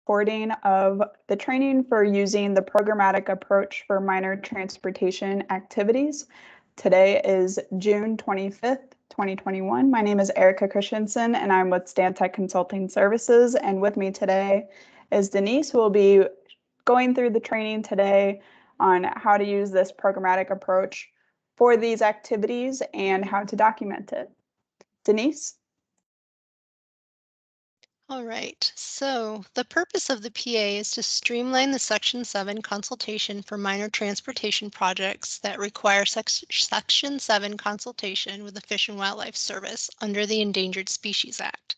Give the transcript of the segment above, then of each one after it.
recording of the training for using the programmatic approach for minor transportation activities. Today is June 25th, 2021. My name is Erica Christensen and I'm with Stantec Consulting Services. And with me today is Denise, who will be going through the training today on how to use this programmatic approach for these activities and how to document it. Denise? All right, so the purpose of the PA is to streamline the Section 7 consultation for minor transportation projects that require Section 7 consultation with the Fish and Wildlife Service under the Endangered Species Act.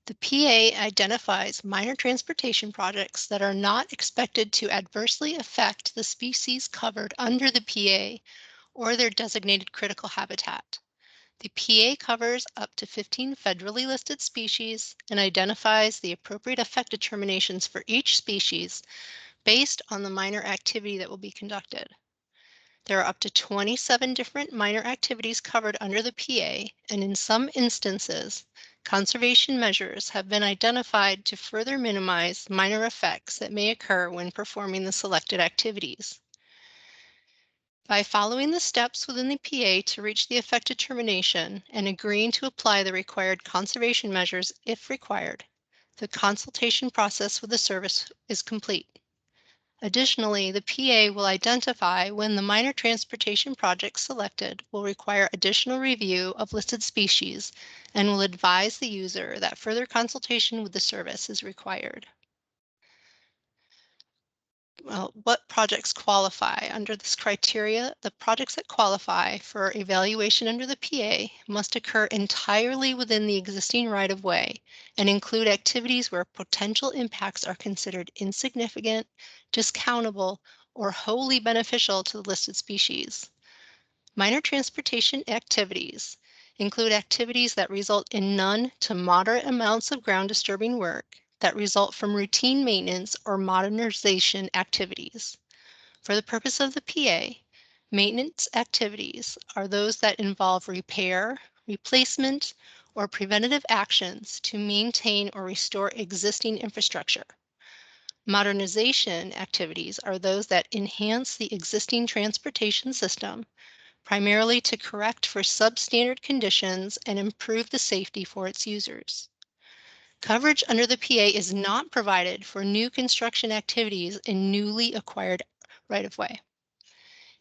The PA identifies minor transportation projects that are not expected to adversely affect the species covered under the PA or their designated critical habitat. The PA covers up to 15 federally listed species and identifies the appropriate effect determinations for each species based on the minor activity that will be conducted. There are up to 27 different minor activities covered under the PA, and in some instances, conservation measures have been identified to further minimize minor effects that may occur when performing the selected activities. By following the steps within the PA to reach the effect determination and agreeing to apply the required conservation measures if required, the consultation process with the service is complete. Additionally, the PA will identify when the minor transportation project selected will require additional review of listed species and will advise the user that further consultation with the service is required. Well, what projects qualify under this criteria? The projects that qualify for evaluation under the PA must occur entirely within the existing right-of-way and include activities where potential impacts are considered insignificant, discountable, or wholly beneficial to the listed species. Minor transportation activities include activities that result in none to moderate amounts of ground disturbing work that result from routine maintenance or modernization activities. For the purpose of the PA, maintenance activities are those that involve repair, replacement, or preventative actions to maintain or restore existing infrastructure. Modernization activities are those that enhance the existing transportation system, primarily to correct for substandard conditions and improve the safety for its users. Coverage under the PA is not provided for new construction activities in newly acquired right-of-way.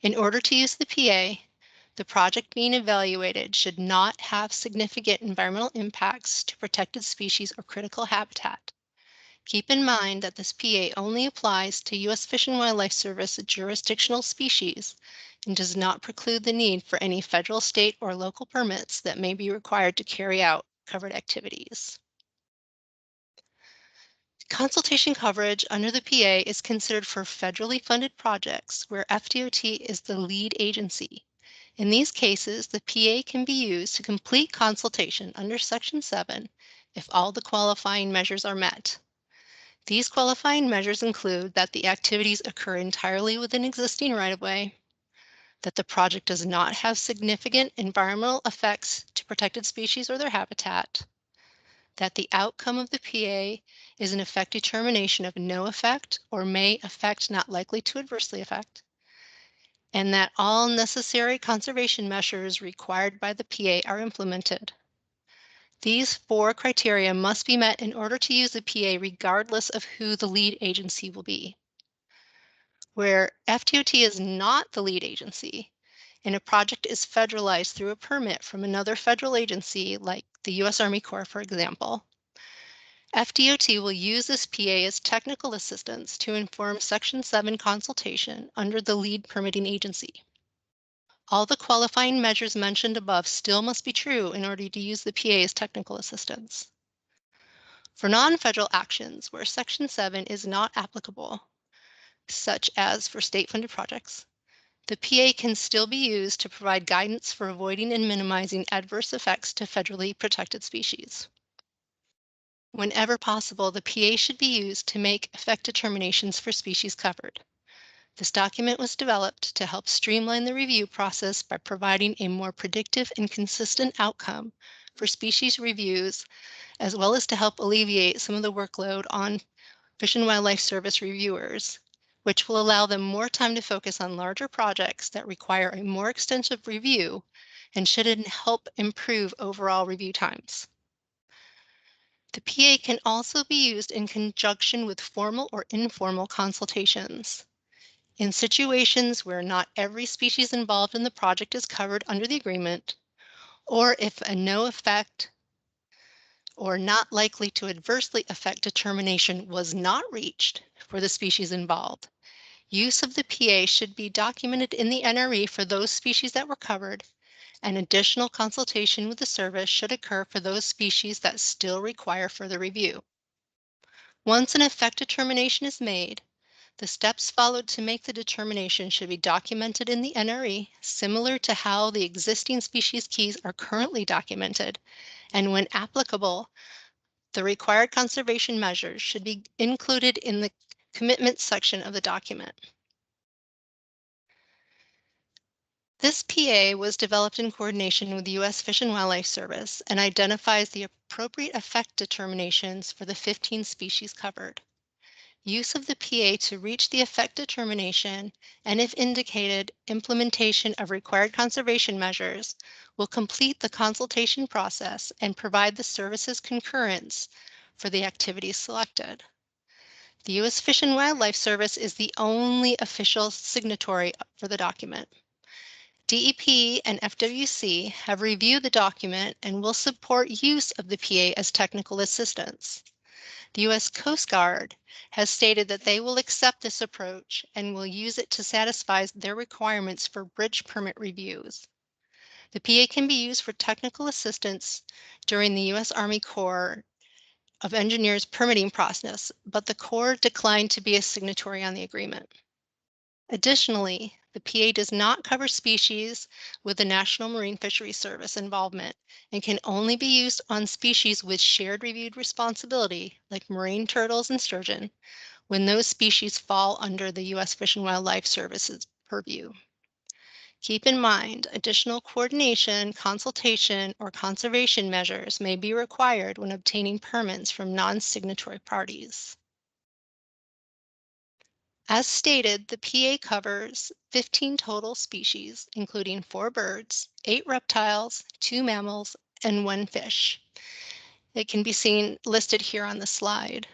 In order to use the PA, the project being evaluated should not have significant environmental impacts to protected species or critical habitat. Keep in mind that this PA only applies to U.S. Fish and Wildlife Service jurisdictional species and does not preclude the need for any federal, state, or local permits that may be required to carry out covered activities. Consultation coverage under the PA is considered for federally funded projects where FDOT is the lead agency. In these cases, the PA can be used to complete consultation under Section 7 if all the qualifying measures are met. These qualifying measures include that the activities occur entirely within existing right-of-way, that the project does not have significant environmental effects to protected species or their habitat, that the outcome of the PA is an effect determination of no effect or may affect not likely to adversely affect, and that all necessary conservation measures required by the PA are implemented. These 4 criteria must be met in order to use the PA regardless of who the lead agency will be. Where FDOT is not the lead agency and a project is federalized through a permit from another federal agency like the U.S. Army Corps, for example, FDOT will use this PA as technical assistance to inform Section 7 consultation under the lead permitting agency. All the qualifying measures mentioned above still must be true in order to use the PA as technical assistance. For non-federal actions where Section 7 is not applicable, such as for state-funded projects, the PA can still be used to provide guidance for avoiding and minimizing adverse effects to federally protected species. Whenever possible, the PA should be used to make effect determinations for species covered. This document was developed to help streamline the review process by providing a more predictive and consistent outcome for species reviews, as well as to help alleviate some of the workload on Fish and Wildlife Service reviewers, which will allow them more time to focus on larger projects that require a more extensive review and should help improve overall review times. The PA can also be used in conjunction with formal or informal consultations. In situations where not every species involved in the project is covered under the agreement, or if a no effect or not likely to adversely affect determination was not reached for the species involved, use of the PA should be documented in the NRE for those species that were covered, and additional consultation with the service should occur for those species that still require further review. Once an effect determination is made, the steps followed to make the determination should be documented in the NRE, similar to how the existing species keys are currently documented, and when applicable, the required conservation measures should be included in the commitment section of the document. This PA was developed in coordination with the U.S. Fish and Wildlife Service and identifies the appropriate effect determinations for the 15 species covered. Use of the PA to reach the effect determination, and if indicated, implementation of required conservation measures will complete the consultation process and provide the service's concurrence for the activities selected. The U.S. Fish and Wildlife Service is the only official signatory for the document. DEP and FWC have reviewed the document and will support use of the PA as technical assistance. The U.S. Coast Guard has stated that they will accept this approach and will use it to satisfy their requirements for bridge permit reviews. The PA can be used for technical assistance during the U.S. Army Corps of Engineers permitting process, but the Corps declined to be a signatory on the agreement. Additionally, the PA does not cover species with the National Marine Fisheries Service involvement and can only be used on species with shared reviewed responsibility, like marine turtles and sturgeon, when those species fall under the U.S. Fish and Wildlife Service's purview. Keep in mind, additional coordination, consultation, or conservation measures may be required when obtaining permits from non-signatory parties. As stated, the PA covers 15 total species, including 4 birds, 8 reptiles, 2 mammals, and 1 fish. It can be seen listed here on the slide.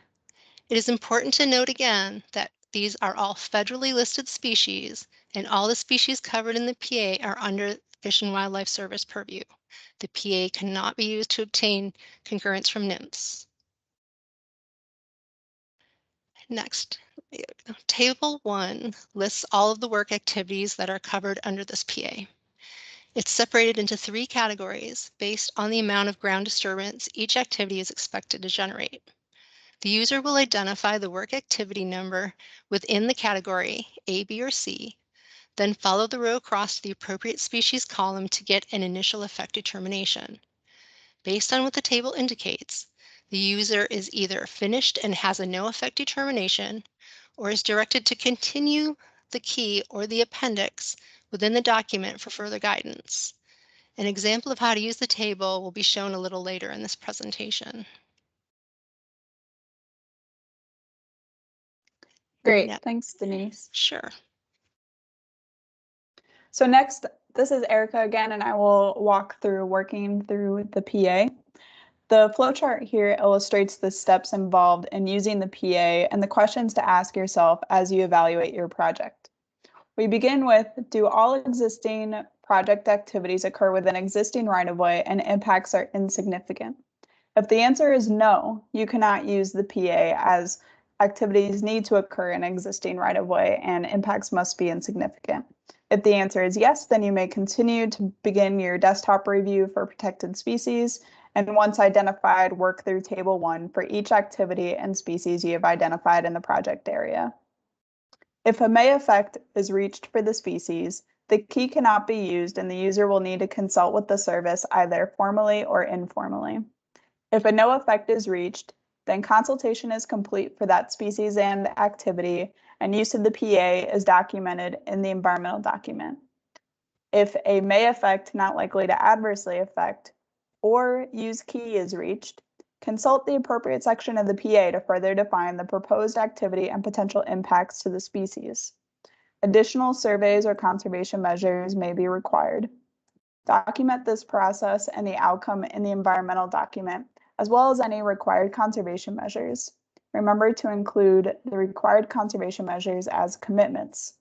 It is important to note again that these are all federally listed species, and all the species covered in the PA are under Fish and Wildlife Service purview. The PA cannot be used to obtain concurrence from NIMS. Next, Table 1 lists all of the work activities that are covered under this PA. It's separated into 3 categories based on the amount of ground disturbance each activity is expected to generate. The user will identify the work activity number within the category A, B, or C, then follow the row across to the appropriate species column to get an initial effect determination. Based on what the table indicates, the user is either finished and has a no effect determination, or is directed to continue the key or the appendix within the document for further guidance. An example of how to use the table will be shown a little later in this presentation. Great, thanks, Denise. Sure. So next, this is Erica again, and I will walk through working through the PA. The flowchart here illustrates the steps involved in using the PA and the questions to ask yourself as you evaluate your project. We begin with, do all existing project activities occur within existing right-of-way and impacts are insignificant? If the answer is no, you cannot use the PA as activities need to occur in existing right-of-way and impacts must be insignificant. If the answer is yes, then you may continue to begin your desktop review for protected species, and once identified, work through Table 1 for each activity and species you have identified in the project area. If a may effect is reached for the species, the key cannot be used and the user will need to consult with the service either formally or informally. If a no effect is reached, then consultation is complete for that species and activity, and use of the PA is documented in the environmental document. If a may effect not likely to adversely affect or use key is reached, Consult the appropriate section of the PA to further define the proposed activity and potential impacts to the species. Additional surveys or conservation measures may be required. Document this process and the outcome in the environmental document, as well as any required conservation measures. Remember to include the required conservation measures as commitments.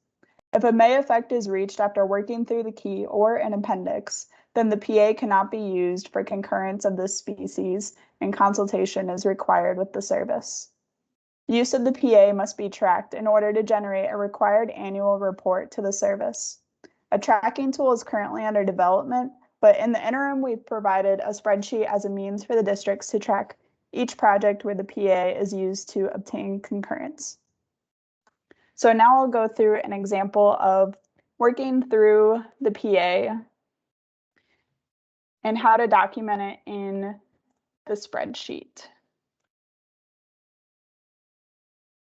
If a may effect is reached after working through the key or an appendix, then the PA cannot be used for concurrence of this species and consultation is required with the service. Use of the PA must be tracked in order to generate a required annual report to the service. A tracking tool is currently under development, but in the interim, we've provided a spreadsheet as a means for the districts to track each project where the PA is used to obtain concurrence. So now I'll go through an example of working through the PA and how to document it in the spreadsheet.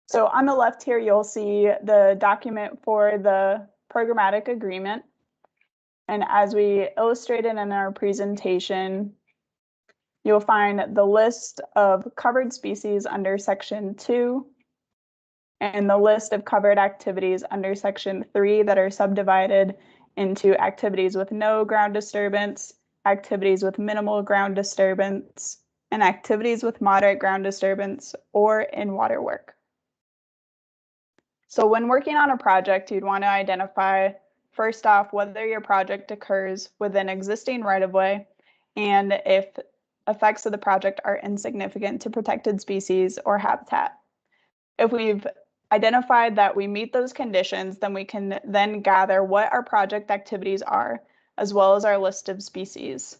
So on the left here, you'll see the document for the programmatic agreement. And as we illustrated in our presentation, you'll find the list of covered species under Section 2 and the list of covered activities under Section 3 that are subdivided into activities with no ground disturbance, activities with minimal ground disturbance, and activities with moderate ground disturbance or in water work. So when working on a project, you'd want to identify, first off, whether your project occurs within existing right-of-way and if effects of the project are insignificant to protected species or habitat. If we've identified that we meet those conditions, then we can then gather what our project activities are, as well as our list of species.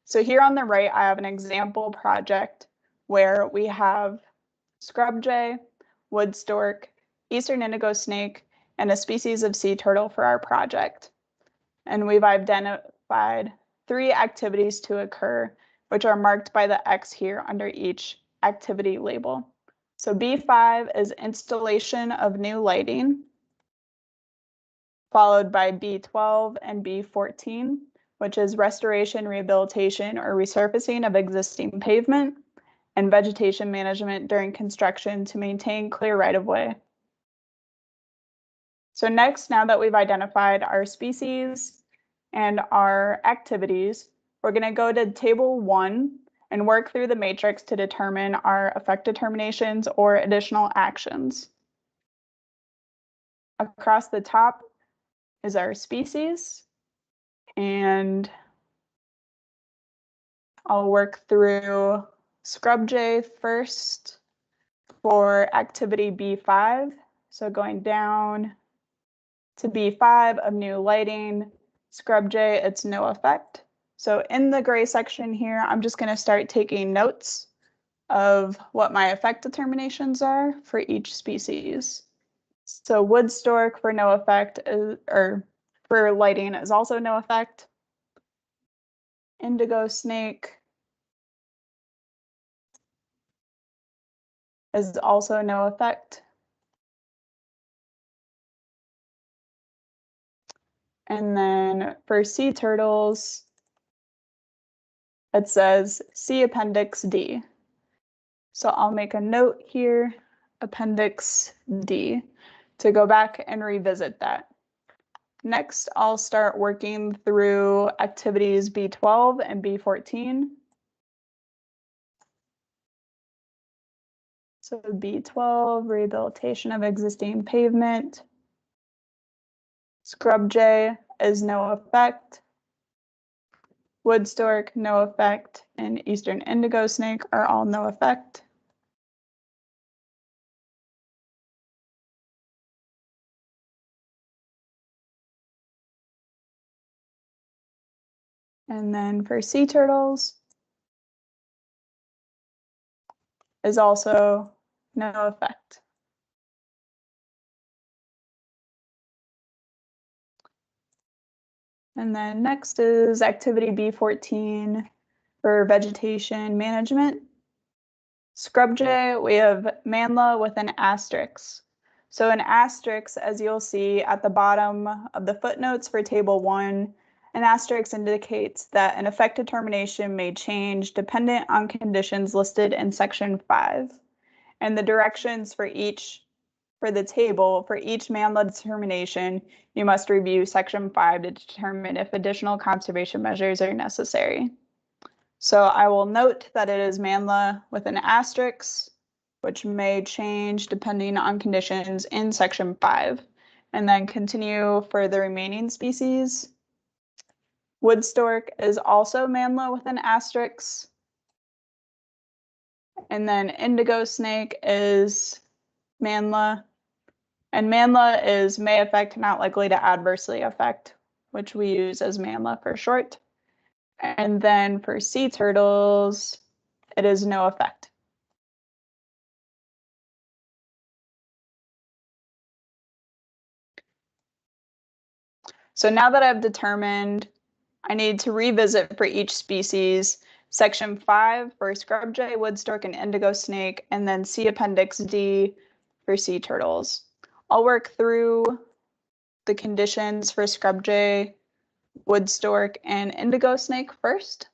So here on the right, I have an example project where we have scrub jay, wood stork, eastern indigo snake, and a species of sea turtle for our project. And we've identified 3 activities to occur, which are marked by the X here under each activity label. So B5 is installation of new lighting, followed by B12 and B14, which is restoration, rehabilitation, or resurfacing of existing pavement, and vegetation management during construction to maintain clear right-of-way. So next, now that we've identified our species and our activities, we're going to go to Table 1 and work through the matrix to determine our effect determinations or additional actions. Across the top is our species, and I'll work through scrub jay first for activity B5. So going down to B5 of new lighting, scrub jay, it's no effect. So in the gray section here, I'm just going to start taking notes of what my effect determinations are for each species. So wood stork for no effect or for lighting is also no effect. Indigo snake is also no effect. And then for sea turtles, it says see Appendix D. So I'll make a note here, Appendix D, to go back and revisit that. Next, I'll start working through activities B12 and B14. So B12, rehabilitation of existing pavement. Scrub jay is no effect. Wood stork, no effect. And eastern indigo snake are all no effect. And then for sea turtles is also no effect. And then next is activity B14 for vegetation management. Scrub jay, we have manla with an asterisk. So an asterisk, as you'll see at the bottom of the footnotes for table 1, An asterisk indicates that an effect determination may change dependent on conditions listed in section 5. And the directions for the table, for each MANLA determination, you must review section 5 to determine if additional conservation measures are necessary. So I will note that it is MANLA with an asterisk, which may change depending on conditions in section 5, and then continue for the remaining species. Wood stork is also MANLA with an asterisk. And then indigo snake is MANLA. And MANLA is may affect, not likely to adversely affect, which we use as MANLA for short. And then for sea turtles, it is no effect. So now that I've determined, I need to revisit for each species section 5 for scrub jay, wood stork, and indigo snake, and then see appendix D for sea turtles. I'll work through the conditions for scrub jay, wood stork, and indigo snake first.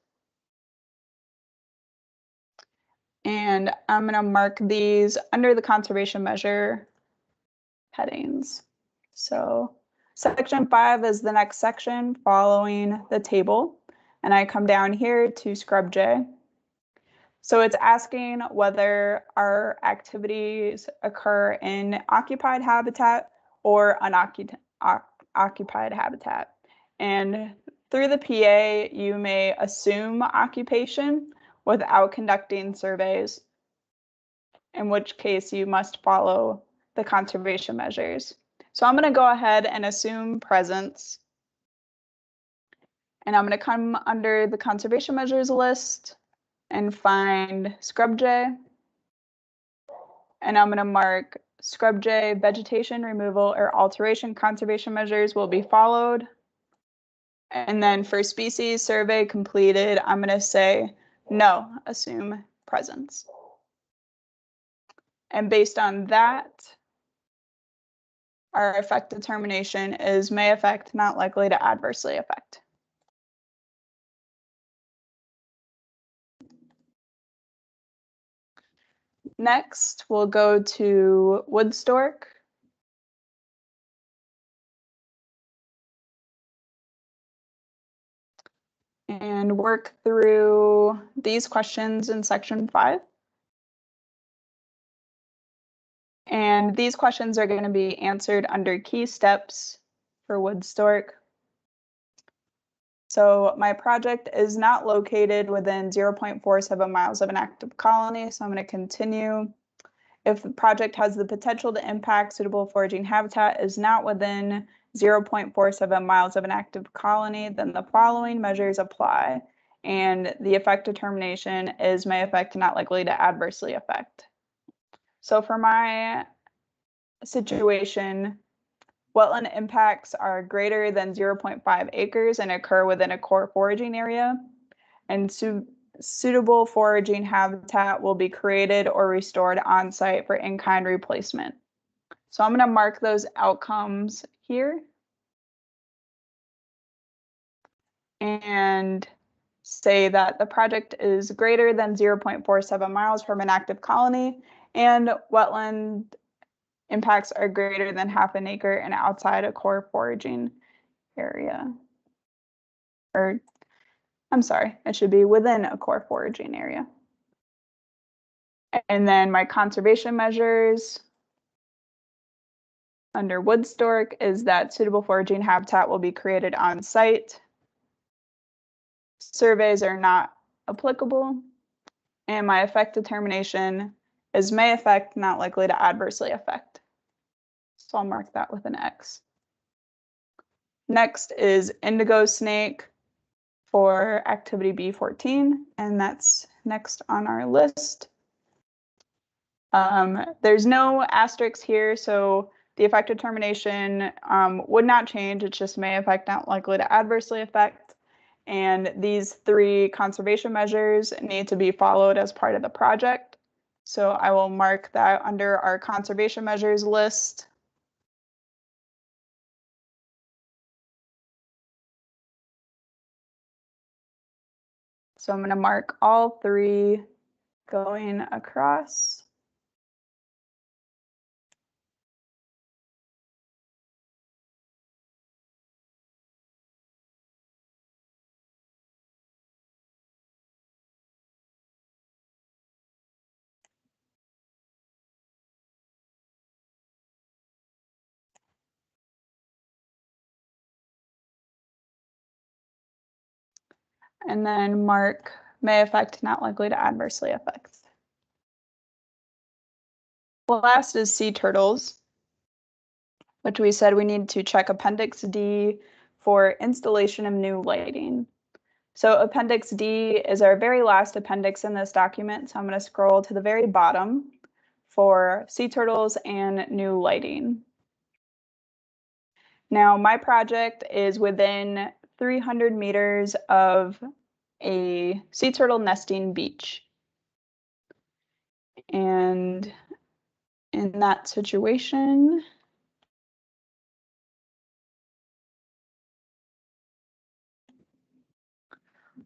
And I'm going to mark these under the conservation measure headings. So section 5 is the next section following the table. And I come down here to scrub jay. So it's asking whether our activities occur in occupied habitat or unoccupied habitat. And through the PA, you may assume occupation without conducting surveys, in which case you must follow the conservation measures. So I'm going to go ahead and assume presence. And I'm going to come under the conservation measures list and find scrub jay. And I'm going to mark scrub jay vegetation removal or alteration conservation measures will be followed. And then for species survey completed, I'm going to say no, assume presence. And based on that, our effect determination is may affect, not likely to adversely affect. Next, we'll go to wood stork. And work through these questions in section 5. And these questions are going to be answered under key steps for wood stork. So my project is not located within 0.47 miles of an active colony, so I'm going to continue. If the project has the potential to impact suitable foraging habitat is not within 0.47 miles of an active colony, then the following measures apply. And the effect determination is may affect, not likely to adversely affect. So for my situation, wetland impacts are greater than 0.5 acres and occur within a core foraging area. And suitable foraging habitat will be created or restored on site for in-kind replacement. So I'm going to mark those outcomes here and say that the project is greater than 0.47 miles from an active colony and wetland impacts are greater than half an acre and outside a core foraging area. Or, I'm sorry, it should be within a core foraging area. And then my conservation measures under wood stork is that suitable foraging habitat will be created on site. Surveys are not applicable. And my effect determination is may affect, not likely to adversely affect. So I'll mark that with an X. Next is indigo snake for activity B14, and that's next on our list. There's no asterisks here, so the effect determination would not change. It just may affect, not likely to adversely affect. And these 3 conservation measures need to be followed as part of the project. So I will mark that under our conservation measures list. So I'm going to mark all 3 going across. And then mark may affect, not likely to adversely affect. Last is sea turtles, which we said we need to check Appendix D for installation of new lighting. So Appendix D is our very last appendix in this document. So I'm going to scroll to the very bottom for sea turtles and new lighting. Now, my project is within 300 meters of a sea turtle nesting beach. And in that situation,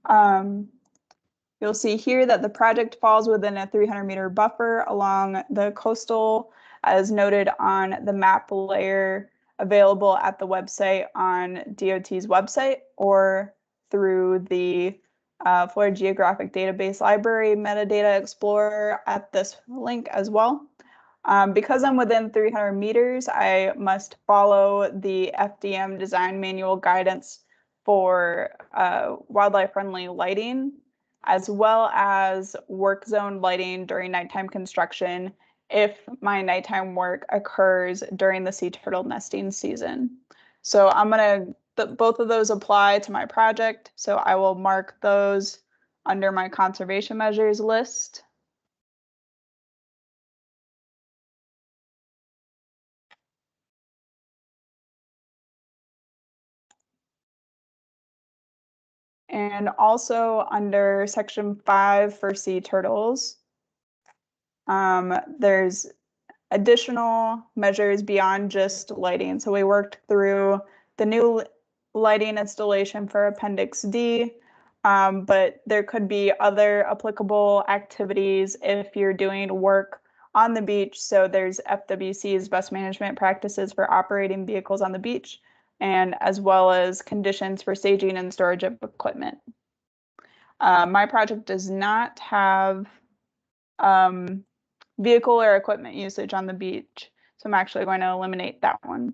you'll see here that the project falls within a 300-meter buffer along the coastal, as noted on the map layer available at the website on DOT's website or through the Florida Geographic Database Library Metadata Explorer at this link as well. Because I'm within 300 meters, I must follow the FDM design manual guidance for wildlife-friendly lighting, as well as work zone lighting during nighttime construction if my nighttime work occurs during the sea turtle nesting season. So I'm going to, both of those apply to my project, so I will mark those under my conservation measures list. And also under section 5 for sea turtles, there's additional measures beyond just lighting. So we worked through the new lighting installation for Appendix D, but there could be other applicable activities if you're doing work on the beach. So there's FWC's best management practices for operating vehicles on the beach, and as well as conditions for staging and storage of equipment. My project does not have vehicle or equipment usage on the beach, so I'm actually going to eliminate that one.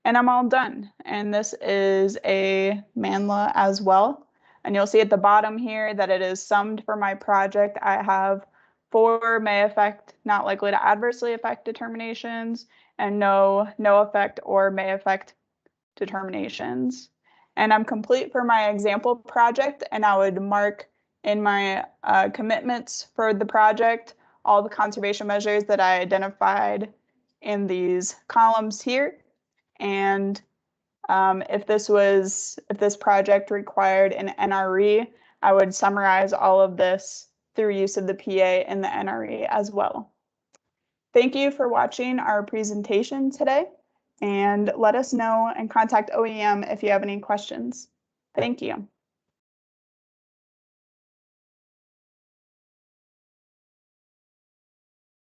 And I'm all done. And this is a MANLA as well. And you'll see at the bottom here that it is summed for my project. I have 4 may affect, not likely to adversely affect determinations, and no effect or may affect determinations. And I'm complete for my example project, and I would mark in my commitments for the project all the conservation measures that I identified in these columns here. And if this project required an NRE, I would summarize all of this through use of the PA in the NRE as well. Thank you for watching our presentation today, and let us know and contact OEM if you have any questions. Thank you.